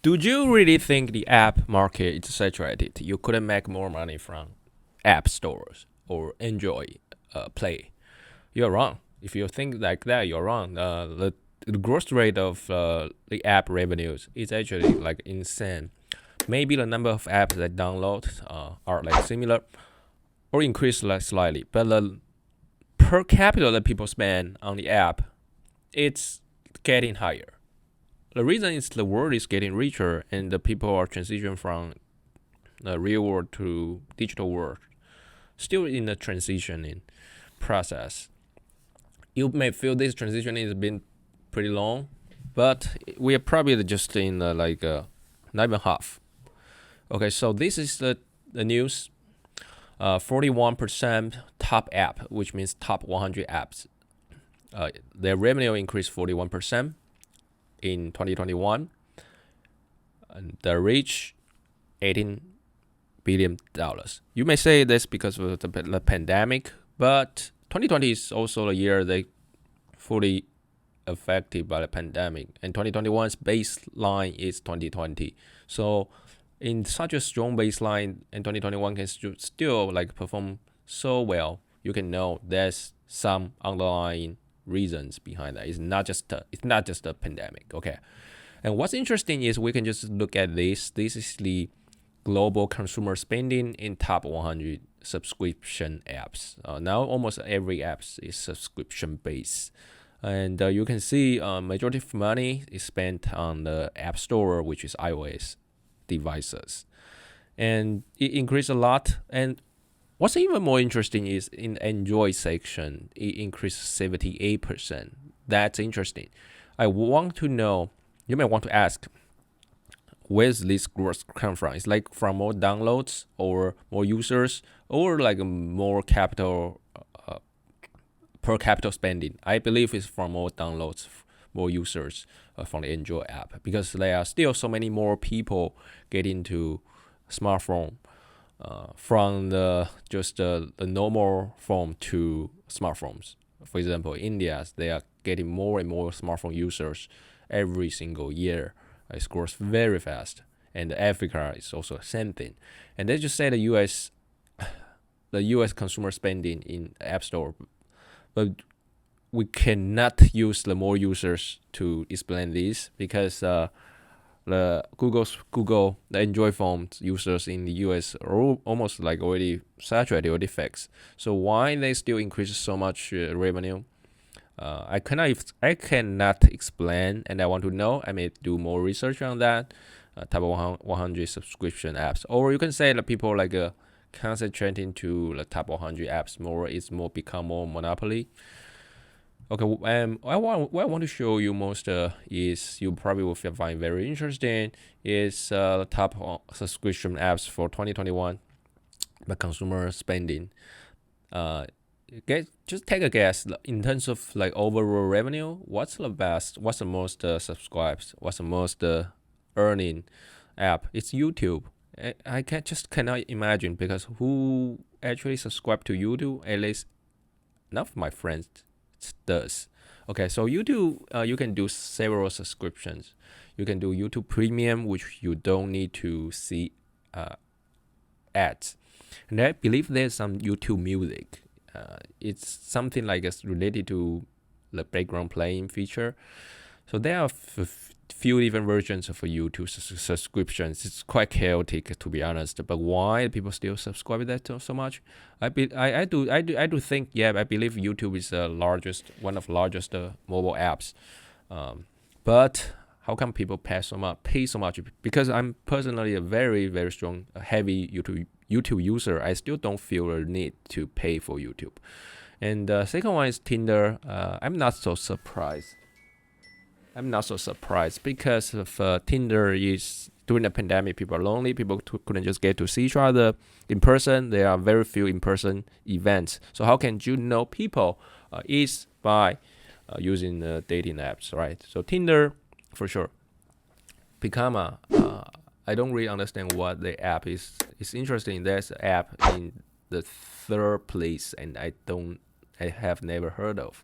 Do you really think the app market is saturated? You couldn't make more money from app stores or Android Play. You're wrong. If you think like that, you're wrong. The growth rate of the app revenues is actually like insane. Maybe the number of apps that download are like similar or increase like slightly, but the per capita that people spend on the app, it's getting higher. The reason is the world is getting richer and the people are transitioning from the real world to digital world. Still in the transitioning process. You may feel this transition has been pretty long, but we are probably just in not even half. Okay, so this is the news. 41% top app, which means top 100 apps. Their revenue increased 41% in 2021. And they reached $18 billion. You may say this because of the pandemic, but 2020 is also a year they fully affected by the pandemic, and 2021's baseline is 2020. So in such a strong baseline, and 2021 can still like perform so well, you can know there's some underlying reasons behind that. It's not just a pandemic. Okay, and what's interesting is we can just look at this. This is the global consumer spending in top 100 subscription apps. Now almost every app is subscription based. And you can see majority of money is spent on the App Store, which is iOS devices. And it increased a lot. And what's even more interesting is in Android section, it increased 78%. That's interesting. I want to know, you may want to ask, where's this growth come from? It's like from more downloads or more users or like more capital per capita spending. I believe it's from more downloads, more users from the Android app, because there are still so many more people getting to smartphone from the normal phone to smartphones. For example, India, they are getting more and more smartphone users every single year. It grows very fast, and Africa is also the same thing. And they just say the U.S. consumer spending in App Store, but we cannot use the more users to explain this because the Android phone users in the US are almost like already saturated, already fixed. So why they still increase so much revenue? I cannot explain, and I want to know. I may do more research on that. Type of 100 subscription apps, or you can say that people like concentrating to the top 100 apps more. It's more become more monopoly. Okay, what I want to show you most is you probably will find very interesting is the top subscription apps for 2021, the consumer spending. Just take a guess in terms of like overall revenue. What's the best? What's the most subscribed? What's the most earning app? It's YouTube. I cannot imagine, because who actually subscribe to YouTube? At least none of my friends does. Okay, so YouTube, you can do several subscriptions. You can do YouTube Premium, which you don't need to see ads. And I believe there's some YouTube Music. It's something like it's related to the background playing feature. So there are few different versions of YouTube subscriptions. It's quite chaotic, to be honest. But why people still subscribe that so much? I do think, yeah, I believe YouTube is the one of the largest mobile apps. But how come people pay so much? Because I'm personally a very, very strong, heavy YouTube user. I still don't feel a need to pay for YouTube. And the second one is Tinder. I'm not so surprised because of Tinder is during the pandemic, people are lonely. People couldn't just get to see each other in person. There are very few in-person events. So how can you know people is by using dating apps, right? So Tinder, for sure. Picama, I don't really understand what the app is. It's interesting. There's an app in the third place, and I have never heard of.